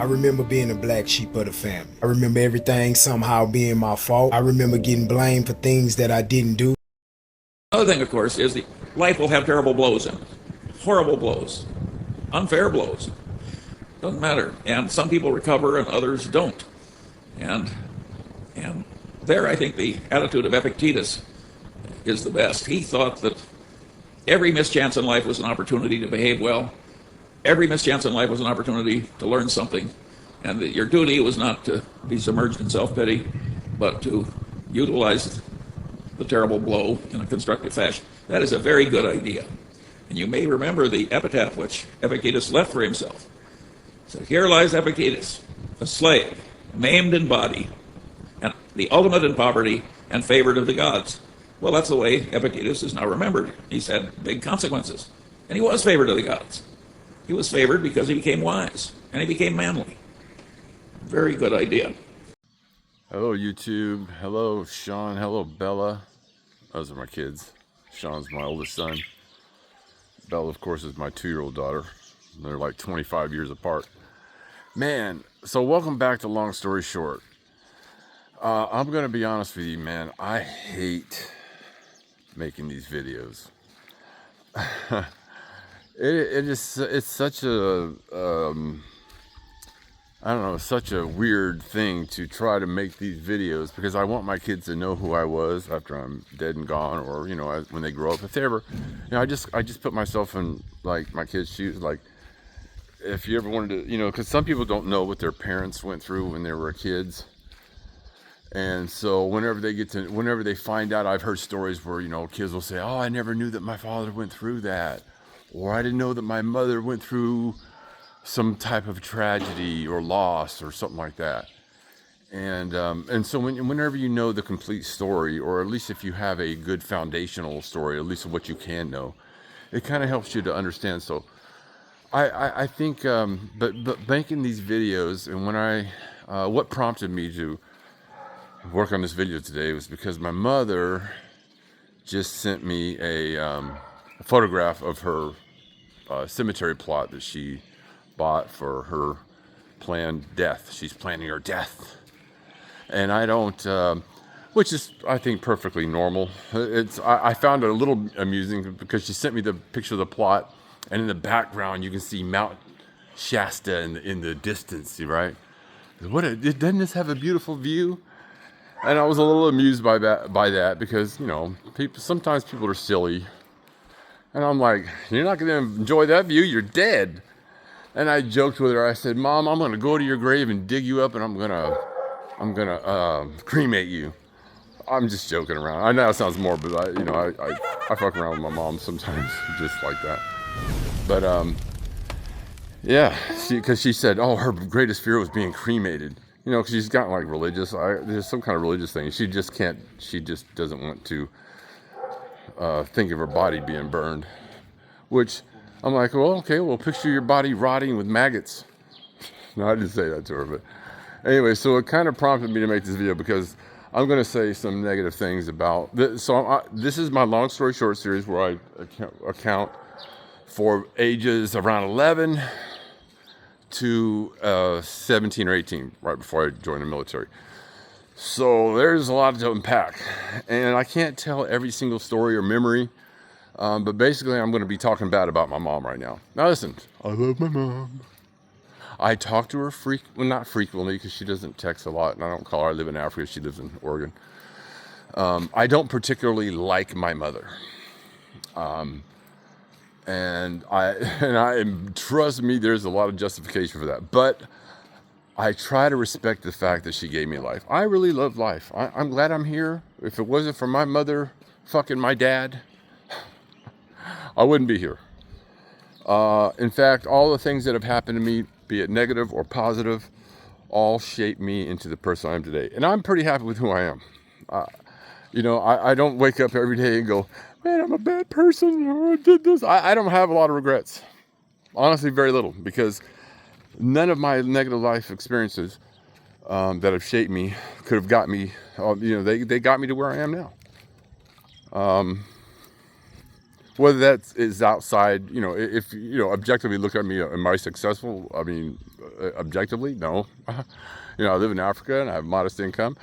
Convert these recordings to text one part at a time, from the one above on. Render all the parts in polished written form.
I remember being a black sheep of the family. I remember everything somehow being my fault. I remember getting blamed for things that I didn't do. Another thing, of course, is the life will have terrible blows in it. Horrible blows. Unfair blows. Doesn't matter. And some people recover and others don't. And there I think the attitude of Epictetus is the best. He thought that every mischance in life was an opportunity to behave well. Every mischance in life was an opportunity to learn something. And that your duty was not to be submerged in self-pity, but to utilize the terrible blow in a constructive fashion. That is a very good idea. And you may remember the epitaph which Epictetus left for himself. So here lies Epictetus, a slave, maimed in body, and the ultimate in poverty and favored of the gods. Well, that's the way Epictetus is now remembered. He's had big consequences. And he was favored of the gods. He was favored because he became wise, and he became manly. Very good idea. Hello, YouTube. Hello, Sean. Hello, Bella. Those are my kids. Sean's my oldest son. Bella, of course, is my 2-year-old daughter. They're like 25 years apart. Man, so welcome back to Long Story Short. I'm going to be honest with you, man. I hate making these videos. It's such a, I don't know, such a weird thing to try to make these videos because I want my kids to know who I was after I'm dead and gone, or, you know, when they grow up, if they ever, you know, I just put myself in like my kids' shoes. Like, if you ever wanted to, you know, because some people don't know what their parents went through when they were kids. And so whenever they find out, I've heard stories where, you know, kids will say, oh, I never knew that my father went through that. Or I didn't know that my mother went through some type of tragedy or loss or something like that. And so whenever you know the complete story, or at least if you have a good foundational story, at least of what you can know, it kind of helps you to understand. So I think, but making these videos, and what prompted me to work on this video today was because my mother just sent me a photograph of her cemetery plot that she bought for her planned death. She's planning her death, and I don't, which is, I think, perfectly normal. I found it a little amusing because she sent me the picture of the plot, and in the background you can see Mount Shasta in the distance, right? Doesn't this have a beautiful view? And I was a little amused by that because, you know, sometimes people are silly. And I'm like, you're not going to enjoy that view, you're dead. And I joked with her. I said, Mom, I'm going to go to your grave and dig you up, and I'm going to cremate you. I'm just joking around. I know it sounds morbid, but I fuck around with my mom sometimes just like that. But yeah, because she said, oh, her greatest fear was being cremated. You know, because she's gotten like religious. There's some kind of religious thing. She just doesn't want to think of her body being burned. Which I'm like, well, okay, well, picture your body rotting with maggots. No, I didn't say that to her, but anyway, so it kind of prompted me to make this video because I'm going to say some negative things about this. So this is my Long Story Short series where I account for ages around 11 to 17 or 18, right before I joined the military. So there's a lot to unpack, and I can't tell every single story or memory, but basically I'm going to be talking bad about my mom right now. Now listen, I love my mom. I talk to her not frequently because she doesn't text a lot, and I don't call her. I live in Africa, she lives in Oregon. I don't particularly like my mother. And trust me, there's a lot of justification for that. But I try to respect the fact that she gave me life. I really love life. I'm glad I'm here. If it wasn't for my mother fucking my dad, I wouldn't be here. In fact, all the things that have happened to me, be it negative or positive, all shaped me into the person I am today. And I'm pretty happy with who I am. You know, I don't wake up every day and go, man, I'm a bad person, or I did this. I don't have a lot of regrets. Honestly, very little, because none of my negative life experiences that have shaped me could have got me, you know, they got me to where I am now. whether that is outside, you know, if you know, objectively look at me, am I successful? I mean, objectively, no. You know, I live in Africa and I have modest income,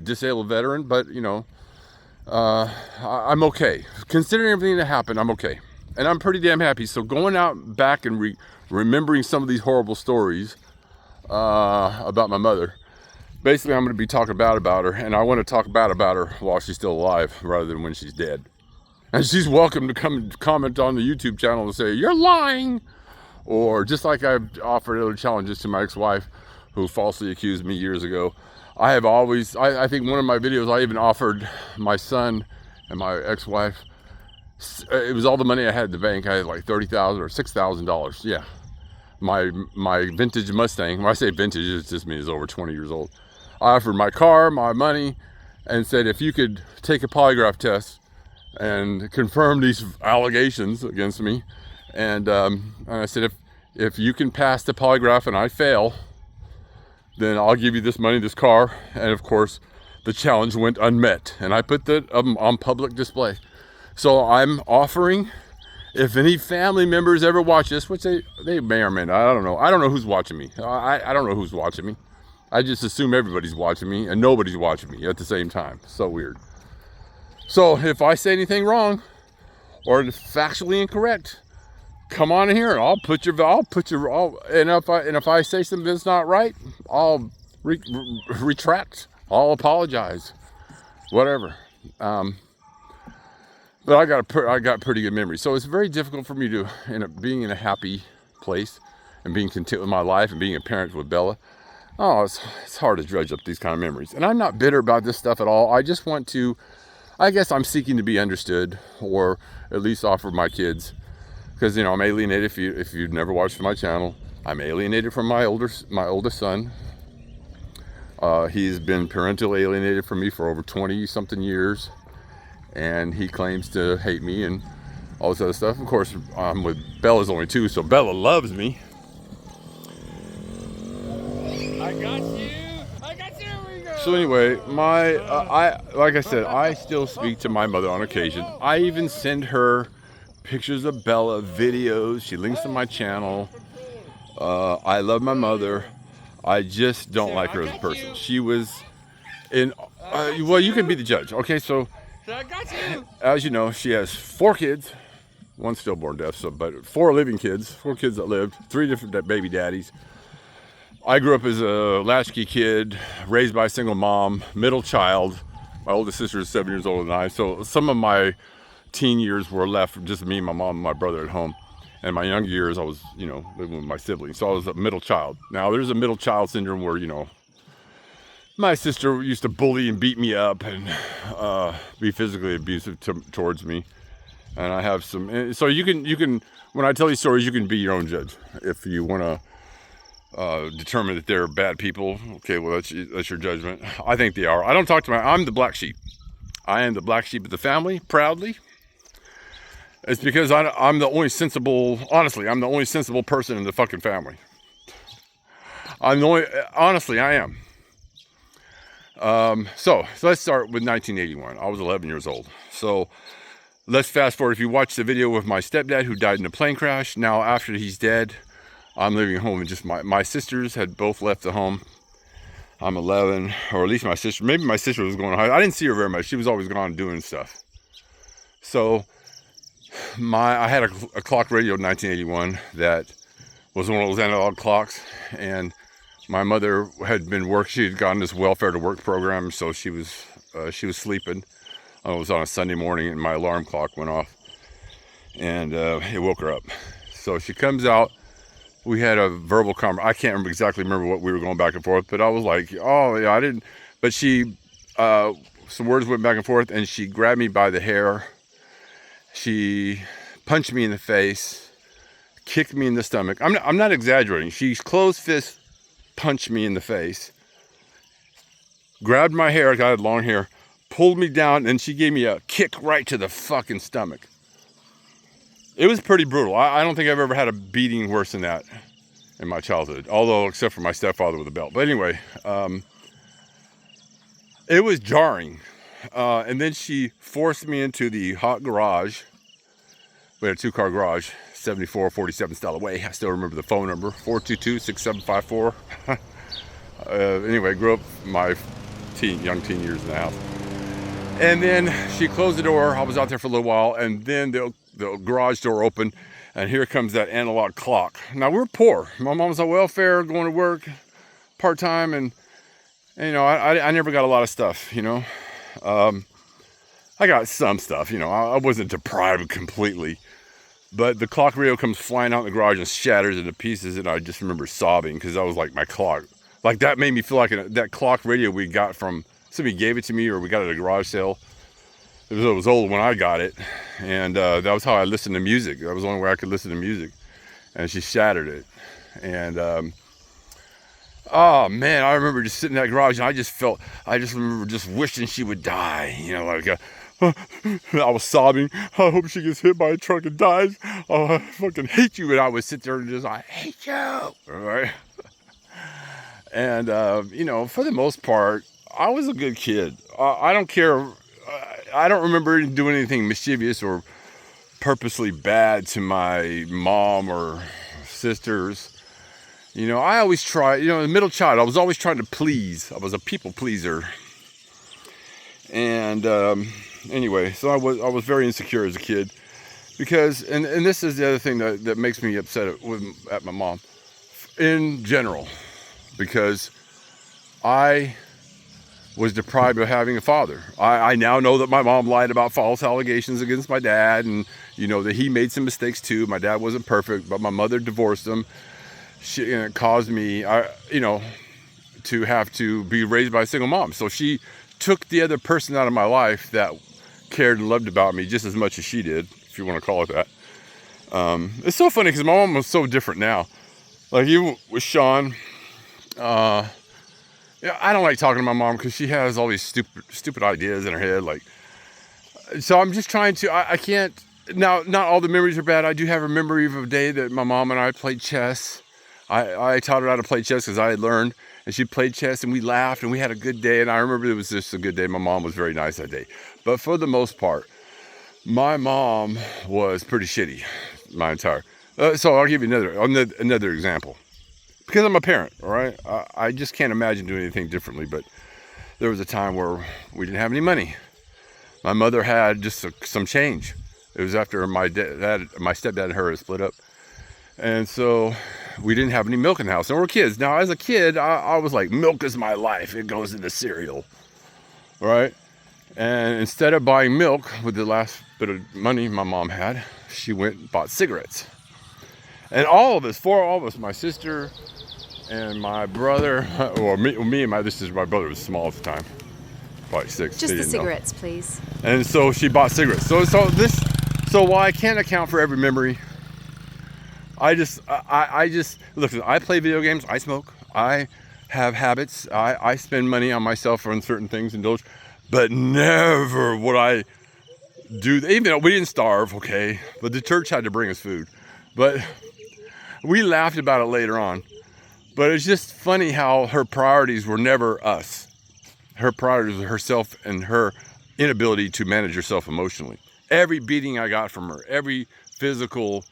disabled veteran, but you know, I'm okay. Considering everything that happened, I'm okay. And I'm pretty damn happy. So going out back and remembering some of these horrible stories about my mother, basically I'm going to be talking bad about her, and I want to talk bad about her while she's still alive rather than when she's dead. And she's welcome to come and comment on the YouTube channel and say, "You're lying." Or just like I've offered other challenges to my ex-wife who falsely accused me years ago. I have always, I think one of my videos, I even offered my son and my ex-wife, it was all the money I had in the bank. I had like $30,000 or $6,000. Yeah. My vintage Mustang. When I say vintage, it just means it's over 20 years old. I offered my car, my money, and said, if you could take a polygraph test and confirm these allegations against me, and I said, if you can pass the polygraph and I fail, then I'll give you this money, this car. And of course, the challenge went unmet, and I put that on public display. So I'm offering, if any family members ever watch this, which they may or may not, I don't know. I don't know who's watching me. I don't know who's watching me. I just assume everybody's watching me and nobody's watching me at the same time. So weird. So if I say anything wrong or factually incorrect, come on in here and I'll put your, and if I say something that's not right, I'll retract. I'll apologize, whatever. But I got pretty good memory. So it's very difficult for me to end up being in a happy place and being content with my life and being a parent with Bella. Oh, it's hard to dredge up these kind of memories. And I'm not bitter about this stuff at all. I just want to, I guess I'm seeking to be understood, or at least offer my kids, because you know, I'm alienated. If you've never watched my channel, I'm alienated from my oldest son. He's been parental alienated from me for over 20 something years, and he claims to hate me and all this other stuff. Of course, I'm with Bella's only 2, so Bella loves me. I got you. Here we go. So anyway, like I said, I still speak to my mother on occasion. I even send her pictures of Bella, videos. She links to my channel. I love my mother. I just don't like her as a person. She was in, well, you can be the judge. Okay, so I got you. as you know, she has 4 kids. 1 stillborn death, but 4 living kids, 4 kids that lived, 3 different baby daddies. I grew up as a latchkey kid, raised by a single mom, middle child. My oldest sister is 7 years older than I, so some of my teen years were left with just me, my mom, and my brother at home. And my young years, I was, you know, living with my siblings, so I was a middle child. Now, there's a middle child syndrome where, you know, my sister used to bully and beat me up and be physically abusive towards me. And I have some, so you can, when I tell these stories, you can be your own judge. If you want to determine that they're bad people, okay, well, that's your judgment. I think they are. I don't talk to I'm the black sheep. I am the black sheep of the family, proudly. It's because I'm the only sensible, honestly, I'm the only sensible person in the fucking family. Honestly, I am. So let's start with 1981. I was 11 years old. So let's fast forward. If you watch the video with my stepdad who died in a plane crash, now after he's dead, I'm living at home, and just my sisters had both left the home. I'm 11, or at least my sister, maybe my sister was going to high. I didn't see her very much. She was always gone doing stuff. So I had a clock radio in 1981 that was one of those analog clocks, and my mother had been she had gotten this welfare to work program, so she was sleeping. It was on a Sunday morning, and my alarm clock went off, and it woke her up. So she comes out. We had a verbal conversation. I can't exactly remember what we were going back and forth, but I was like, oh yeah, I didn't. But she, some words went back and forth, and she grabbed me by the hair. She punched me in the face, kicked me in the stomach. I'm not exaggerating. She closed fist punched me in the face, grabbed my hair, I had long hair, pulled me down, and she gave me a kick right to the fucking stomach. It was pretty brutal. I don't think I've ever had a beating worse than that in my childhood, although except for my stepfather with a belt. But anyway, it was jarring. And then she forced me into the hot garage. We had a 2-car garage, 7447 Stallaway. I still remember the phone number, 422-6754. Anyway, grew up my young teen years in the house. And then she closed the door. I was out there for a little while, and then the garage door opened, and here comes that analog clock. Now, we're poor. My mom's on welfare, going to work part-time, and you know, I never got a lot of stuff, you know. I got some stuff, you know. I wasn't deprived completely. But the clock radio comes flying out in the garage and shatters into pieces, and I just remember sobbing because that was like my clock. Like, that made me feel like that clock radio we got from, somebody gave it to me or we got it at a garage sale. It was old when I got it, and that was how I listened to music. That was the only way I could listen to music. And she shattered it. And oh man, I remember just sitting in that garage, and I just remember just wishing she would die. You know, like I was sobbing. I hope she gets hit by a truck and dies. Oh, I fucking hate you. And I would sit there and just, I hate you. All right. And, you know, for the most part, I was a good kid. I don't care. I don't remember doing anything mischievous or purposely bad to my mom or sisters. You know, I always try, you know, the middle child, I was always trying to please. I was a people pleaser. And anyway, so I was very insecure as a kid. Because, and this is the other thing that makes me upset at my mom in general. Because I was deprived of having a father. I now know that my mom lied about false allegations against my dad, and you know that he made some mistakes too. My dad wasn't perfect, but my mother divorced him. And it caused me, you know, to have to be raised by a single mom. So she took the other person out of my life that cared and loved about me just as much as she did, if you want to call it that. It's so funny because my mom was so different now. Like, even with Sean, yeah, I don't like talking to my mom because she has all these stupid ideas in her head. Like, so I'm just trying to, I can't, now, not all the memories are bad. I do have a memory of a day that my mom and I played chess. I taught her how to play chess because I had learned, and she played chess, and we laughed, and we had a good day, and I remember it was just a good day. My mom was very nice that day. But for the most part, my mom was pretty shitty my entire, so I'll give you another example. Because I'm a parent, all right? I just can't imagine doing anything differently, but there was a time where we didn't have any money. My mother had just some change. It was after my stepdad and her had split up. And so we didn't have any milk in the house. And we're kids. Now, as a kid, I was like, milk is my life. It goes into cereal, all right? And instead of buying milk with the last bit of money my mom had, she went and bought cigarettes. And all of us, my sister and my brother, or me and my sister, my brother was small at the time, probably 6. Just the cigarettes, please. And so she bought cigarettes. So while I can't account for every memory, I just look. I play video games. I smoke. I have habits. I spend money on myself on certain things, indulge, but never would I do. Even though we didn't starve, okay, but the church had to bring us food, but. We laughed about it later on, but it's just funny how her priorities were never us. Her priorities were herself and her inability to manage herself emotionally. Every beating I got from her, every physical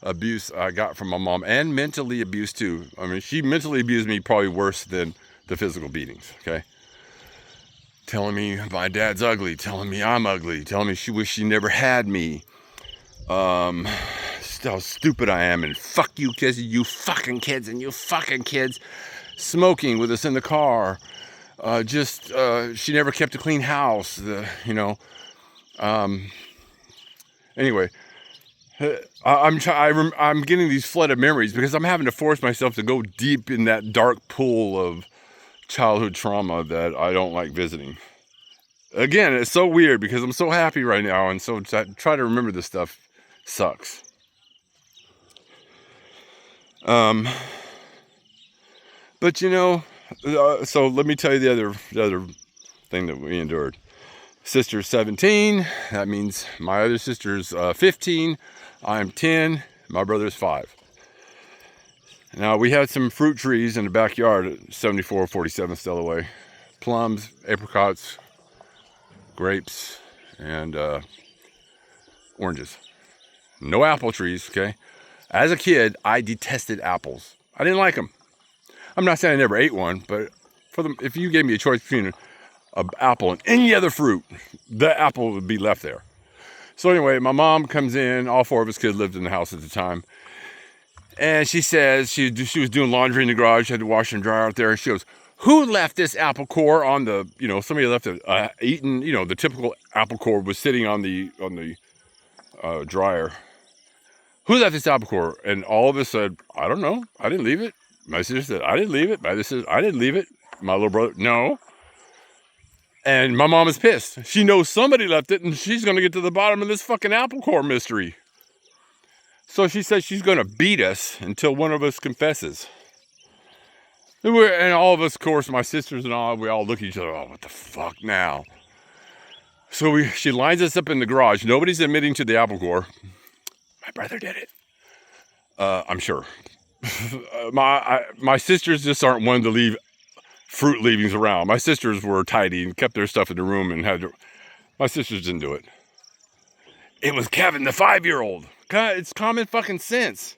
abuse I got from my mom, and mentally abused too. I mean, she mentally abused me probably worse than the physical beatings, okay? Telling me my dad's ugly, telling me I'm ugly, telling me she wished she never had me. How stupid I am, and fuck you kids, you fucking kids, and you fucking kids. Smoking with us in the car. She never kept a clean house. You know. Anyway, I'm getting these flooded memories because I'm having to force myself to go deep in that dark pool of childhood trauma that I don't like visiting. Again, it's so weird because I'm so happy right now, and so try to remember this stuff sucks. But you know, so let me tell you the other thing that we endured. Sister's 17. That means my other sister's 15. I'm 10. My brother's 5. Now, we had some fruit trees in the backyard at 7447 Stallaway. Plums, apricots, grapes, and oranges. No apple trees, okay? As a kid, I detested apples. I didn't like them. I'm not saying I never ate one, but if you gave me a choice between an apple and any other fruit, the apple would be left there. So anyway, my mom comes in. All four of us kids lived in the house at the time. And she says she was doing laundry in the garage. She had to wash and dry out there. And she goes, who left this apple core on the, somebody left it eaten, the typical apple core was sitting on the dryer. Who left this apple core? And all of us said, I don't know. I didn't leave it. My sister said, I didn't leave it. My sister said, I didn't leave it. My little brother, no. And my mom is pissed. She knows somebody left it, and she's going to get to the bottom of this fucking apple core mystery. So she says she's going to beat us until one of us confesses. And all of us, of course, my sisters and all, we all look at each other, oh, what the fuck now? So she lines us up in the garage. Nobody's admitting to the apple core. My brother did it. I'm sure. My sisters just aren't one to leave fruit leavings around. My sisters were tidy and kept their stuff in the room and my sisters didn't do it. It was Kevin, the 5-year-old. It's common fucking sense.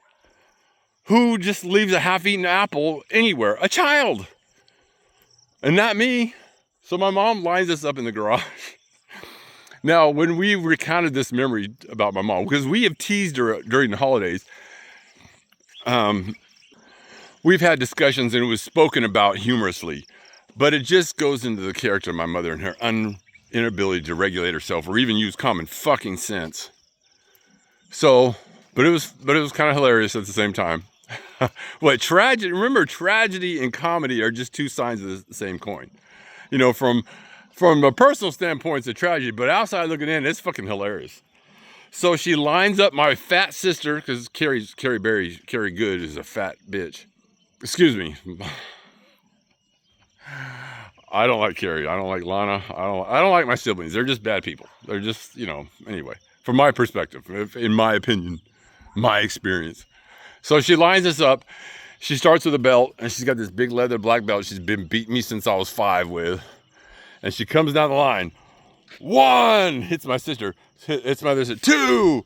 Who just leaves a half-eaten apple anywhere? A child. And not me. So my mom lines us up in the garage. Now, when we recounted this memory about my mom, because we have teased her during the holidays, we've had discussions and it was spoken about humorously, but it just goes into the character of my mother and her inability to regulate herself or even use common fucking sense. So, but it was kind of hilarious at the same time. Remember, tragedy and comedy are just two sides of the same coin. From a personal standpoint, it's a tragedy, but outside looking in, it's fucking hilarious. So she lines up my fat sister, because Carrie Good is a fat bitch. Excuse me. I don't like Carrie. I don't like Lana. I don't like my siblings. They're just bad people. They're just, anyway, from my perspective, in my opinion, my experience. So she lines us up. She starts with a belt, and she's got this big leather black belt she's been beating me since I was 5 with. And she comes down the line. 1, hits my sister. Hits my other sister. 2,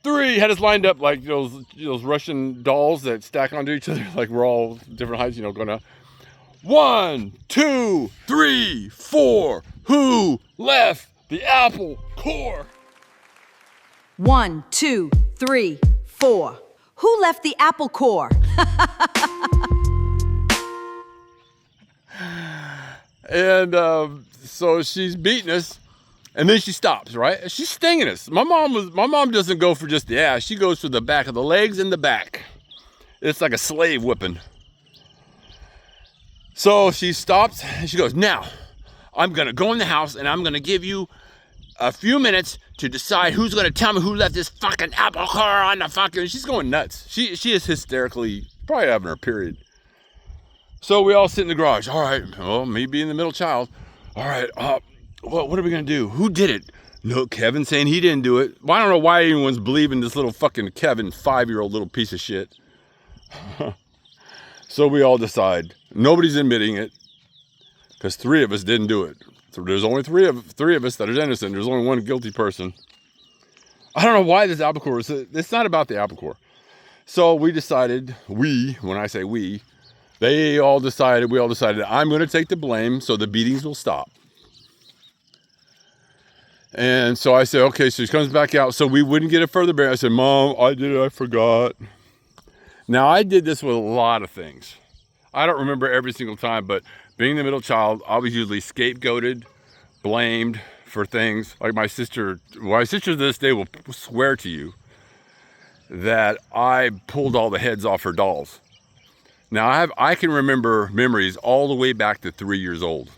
3, had us lined up like those Russian dolls that stack onto each other, like we're all different heights, going up. 1, 2, 3, 4. Who left the apple core? 1, 2, 3, 4. Who left the apple core? And so she's beating us, and then she stops, right? She's stinging us. My mom doesn't go for just the ass. She goes for the back of the legs and the back. It's like a slave whipping. So she stops, and she goes, now, I'm going to go in the house, and I'm going to give you a few minutes to decide who's going to tell me who left this fucking apple core on the fucking... She's going nuts. She is hysterically, probably having her period. So we all sit in the garage. All right, well, me being the middle child. All right, what are we going to do? Who did it? No, Kevin saying he didn't do it. Well, I don't know why anyone's believing this little fucking Kevin, 5-year-old little piece of shit. So we all decide. Nobody's admitting it because 3 of us didn't do it. So there's only 3 of us that are innocent. There's only 1 guilty person. I don't know why this apple core it's not about the apple core. So we decided, when I say we all decided I'm going to take the blame so the beatings will stop. And so I said, okay, so she comes back out so we wouldn't get a further bear. I said, Mom, I did it, I forgot. Now I did this with a lot of things. I don't remember every single time, but being the middle child, I was usually scapegoated, blamed for things. Like my sister to this day will swear to you that I pulled all the heads off her dolls. Now I can remember memories all the way back to 3 years old.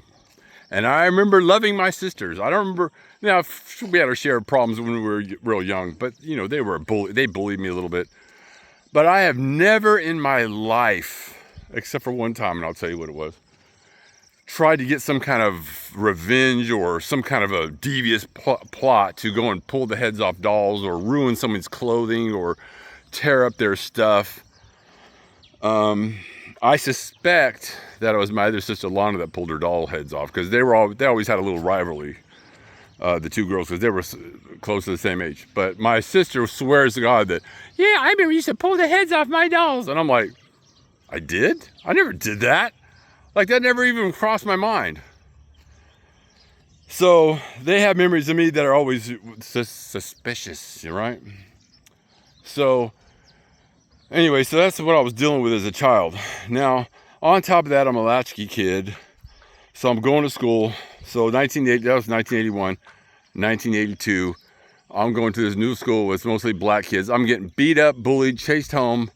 And I remember loving my sisters. I don't remember, now we had our share of problems when we were real young, but they bullied me a little bit. But I have never in my life, except for one time, and I'll tell you what it was, tried to get some kind of revenge or some kind of a devious plot to go and pull the heads off dolls or ruin someone's clothing or tear up their stuff. I suspect that it was my other sister Lana that pulled her doll heads off because they always had a little rivalry. the two girls, because they were close to the same age. But my sister swears to God that, yeah, I remember you used to pull the heads off my dolls. And I'm like, I did? I never did that. Like, that never even crossed my mind. So they have memories of me that are always suspicious, right? So anyway, so that's what I was dealing with as a child. Now, on top of that, I'm a latchkey kid. So I'm going to school. So that was 1981, 1982. I'm going to this new school with mostly black kids. I'm getting beat up, bullied, chased home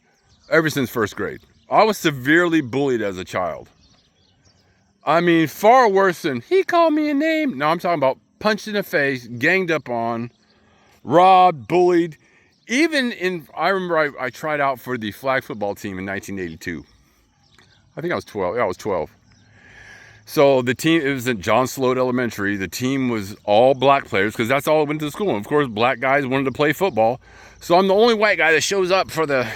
ever since first grade. I was severely bullied as a child. I mean, far worse than he called me a name. No, I'm talking about punched in the face, ganged up on, robbed, bullied. I remember I tried out for the flag football team in 1982. I think I was 12. Yeah, I was 12. So the team, it was at John Sloat Elementary. The team was all black players because that's all that went to the school. And of course, black guys wanted to play football. So I'm the only white guy that shows up for the,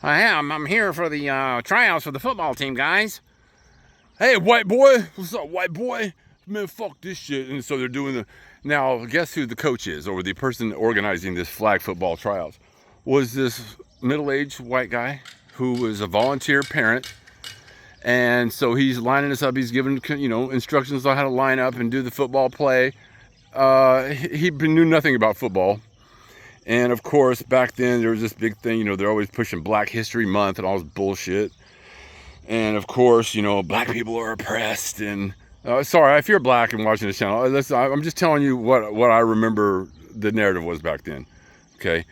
I'm here for the tryouts for the football team, guys. Hey, white boy. What's up, white boy? Man, fuck this shit. And so they're doing now guess who the coach is, or the person organizing this flag football tryouts? Was this middle-aged white guy who was a volunteer parent. And so he's lining us up. He's giving, instructions on how to line up and do the football play. He knew nothing about football. And of course, back then there was this big thing, they're always pushing Black History Month and all this bullshit. And of course, black people are oppressed. And sorry, if you're black and watching this channel, I'm just telling you what I remember the narrative was back then. Okay.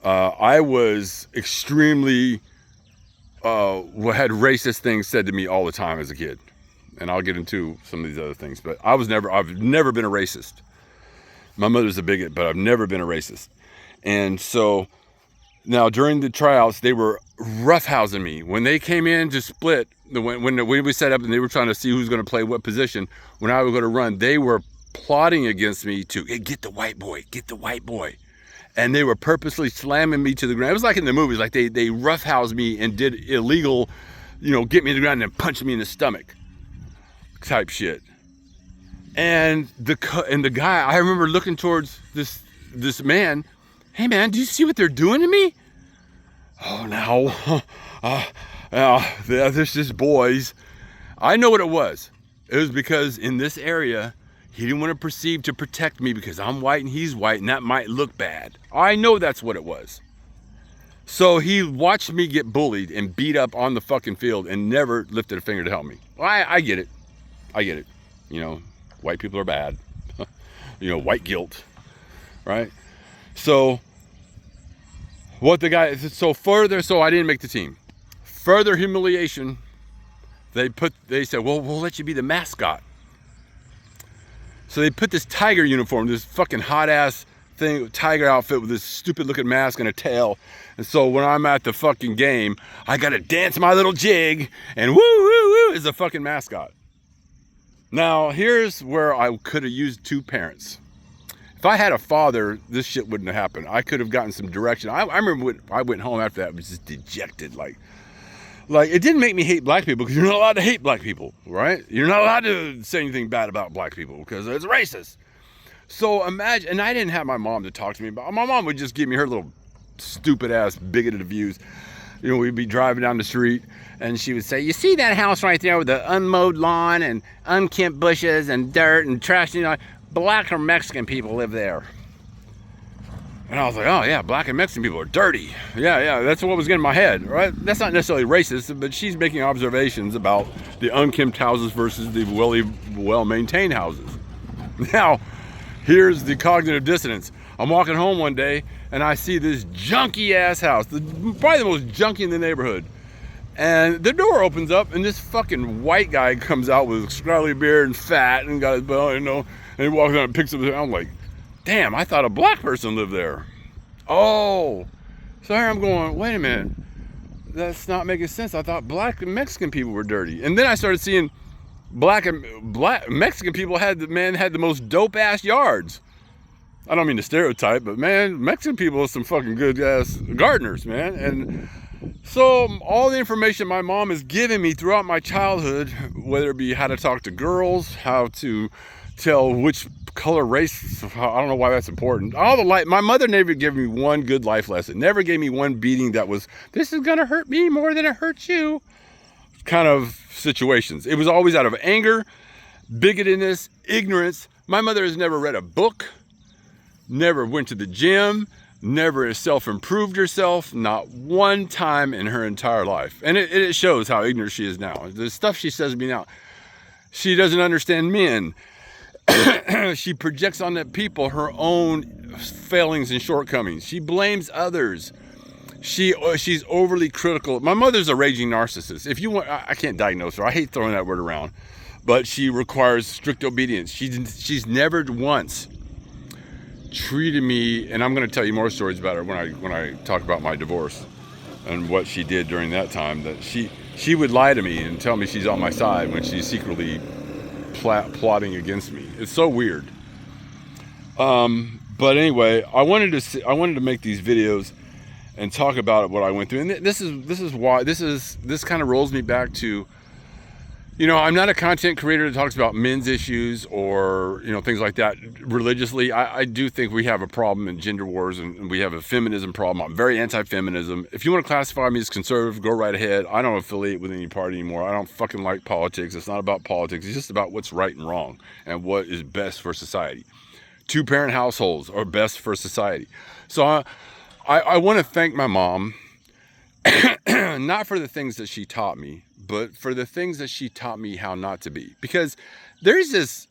I was extremely, had racist things said to me all the time as a kid. And I'll get into some of these other things, but I've never been a racist. My mother's a bigot, but I've never been a racist. And so now during the tryouts, they were roughhousing me. When they came in to split, when we set up and they were trying to see who's going to play what position, when I was going to run, they were plotting against me to get the white boy, get the white boy. And they were purposely slamming me to the ground. It was like in the movies, like they roughhoused me and did illegal, get me to the ground and punch me in the stomach type shit. And the guy, I remember looking towards this man. Hey man, do you see what they're doing to me? Oh no, there's just boys. I know what it was. It was because in this area, he didn't want to protect me because I'm white and he's white and that might look bad. I know that's what it was. So he watched me get bullied and beat up on the fucking field and never lifted a finger to help me. Well, I get it. I get it. White people are bad. White guilt, right? So so I didn't make the team. Further humiliation, they said, well, we'll let you be the mascot. So they put this tiger uniform, this fucking hot ass thing, tiger outfit with this stupid looking mask and a tail. And so when I'm at the fucking game, I gotta dance my little jig and woo woo woo is a fucking mascot. Now here's where I could have used two parents. If I had a father, this shit wouldn't have happened. I could have gotten some direction. I remember when I went home after that, I was just dejected. Like it didn't make me hate black people because you're not allowed to hate black people, right? You're not allowed to say anything bad about black people because it's racist. So imagine, and I didn't have my mom to talk to me about. My mom would just give me her little stupid ass bigoted views. We'd be driving down the street and she would say, you see that house right there with the unmowed lawn and unkempt bushes and dirt and trash, black or Mexican people live there. And I was like, oh yeah, black and Mexican people are dirty. Yeah, that's what was getting in my head, right? That's not necessarily racist, but she's making observations about the unkempt houses versus the well-maintained houses. Now, here's the cognitive dissonance. I'm walking home one day and I see this junky ass house, probably the most junky in the neighborhood. And the door opens up and this fucking white guy comes out with a scraggly beard and fat and got his belt, and he walks out and picks up his, I'm like, damn, I thought a black person lived there. Oh, so here I'm going, wait a minute. That's not making sense. I thought black and Mexican people were dirty. And then I started seeing black Mexican people had the most dope ass yards. I don't mean to stereotype, but man, Mexican people are some fucking good ass gardeners, man. And so all the information my mom has given me throughout my childhood, whether it be how to talk to girls, how to tell which color, race, I don't know why that's important. All the life, my mother never gave me one good life lesson. Never gave me one beating that was, this is gonna hurt me more than it hurts you, kind of situations. It was always out of anger, bigotedness, ignorance. My mother has never read a book, never went to the gym, never self-improved herself, not one time in her entire life. And it shows how ignorant she is now. The stuff she says to me now, she doesn't understand men. She projects on the people her own failings and shortcomings. She blames others. She's overly critical. My mother's a raging narcissist. If you want, I can't diagnose her. I hate throwing that word around, but she requires strict obedience. She's never once treated me, and I'm going to tell you more stories about her when I talk about my divorce and what she did during that time. That she would lie to me and tell me she's on my side when she's secretly plotting against me. It's so weird. But anyway, I wanted to make these videos and talk about what I went through. And this is why this kind of rolls me back to, you know, I'm not a content creator that talks about men's issues or, you know, things like that religiously. I do think we have a problem in gender wars, and we have a feminism problem. I'm very anti-feminism. If you want to classify me as conservative, go right ahead. I don't affiliate with any party anymore. I don't fucking like politics. It's not about politics. It's just about what's right and wrong and what is best for society. Two-parent households are best for society. So I want to thank my mom, not for the things that she taught me, but for the things that she taught me how not to be. Because there's this,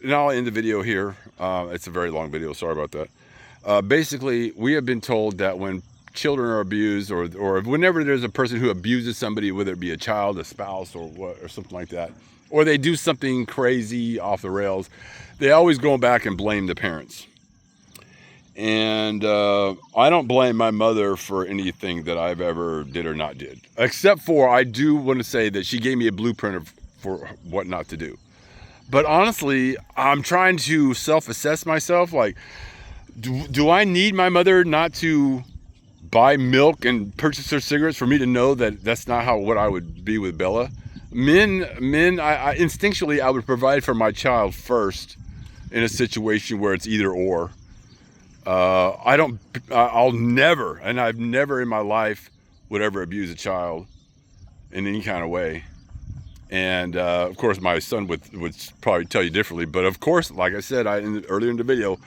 and I'll end the video here. It's a very long video, sorry about that. Basically, we have been told that when children are abused, or whenever there's a person who abuses somebody, whether it be a child, a spouse, or something like that, or they do something crazy off the rails, they always go back and blame the parents. And I don't blame my mother for anything that I've ever did or not did, except for I do want to say that she gave me a blueprint for what not to do. But honestly, I'm trying to self-assess myself. Like, do I need my mother not to buy milk and purchase her cigarettes for me to know that that's not what I would be with Bella? Men, I instinctually, I would provide for my child first in a situation where it's either or. I'll never, and I've never in my life would ever abuse a child in any kind of way. And, of course, my son would probably tell you differently. But of course, like I said, earlier in the video,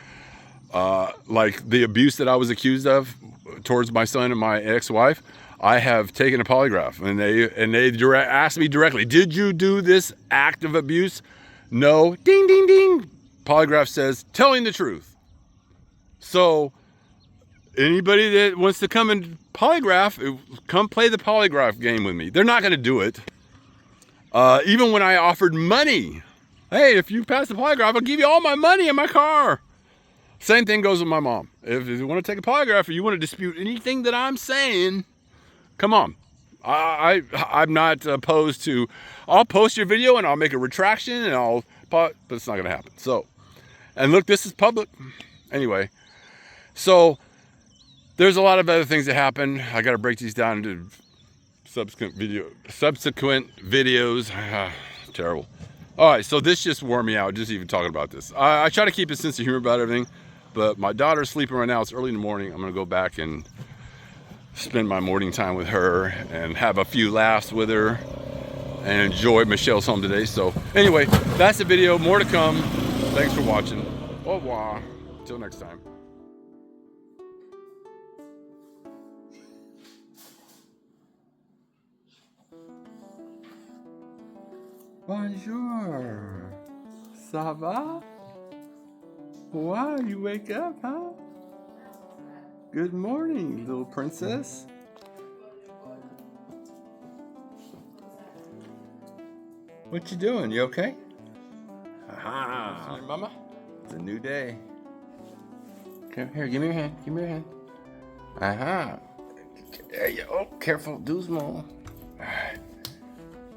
like the abuse that I was accused of towards my son and my ex-wife, I have taken a polygraph, and they asked me directly, did you do this act of abuse? No. Ding, ding, ding. Polygraph says, telling the truth. So anybody that wants to come and polygraph, come play the polygraph game with me. They're not going to do it. Even when I offered money, hey, if you pass the polygraph, I'll give you all my money in my car. Same thing goes with my mom. If you want to take a polygraph or you want to dispute anything that I'm saying, come on. I'm not opposed to, I'll post your video and I'll make a retraction but it's not going to happen. So, and look, this is public. Anyway. So there's a lot of other things that happen. I got to break these down into subsequent videos. Terrible. All right, so this just wore me out, just even talking about this. I try to keep a sense of humor about everything, but my daughter's sleeping right now. It's early in the morning. I'm going to go back and spend my morning time with her and have a few laughs with her and enjoy. Michelle's home today. So anyway, that's the video. More to come. Thanks for watching. Au revoir. Until next time. Bonjour. Ça va? Wow, you wake up, huh? Good morning, little princess. What you doing? You okay? Aha. Mama? It's a new day. Come here, give me your hand. Give me your hand. Aha. There you go. Oh, careful. Doucement. All right.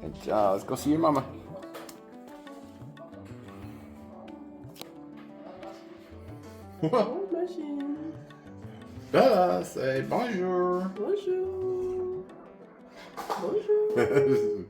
Good job. Let's go see your mama. Bella, say bonjour. Bonjour. Bonjour.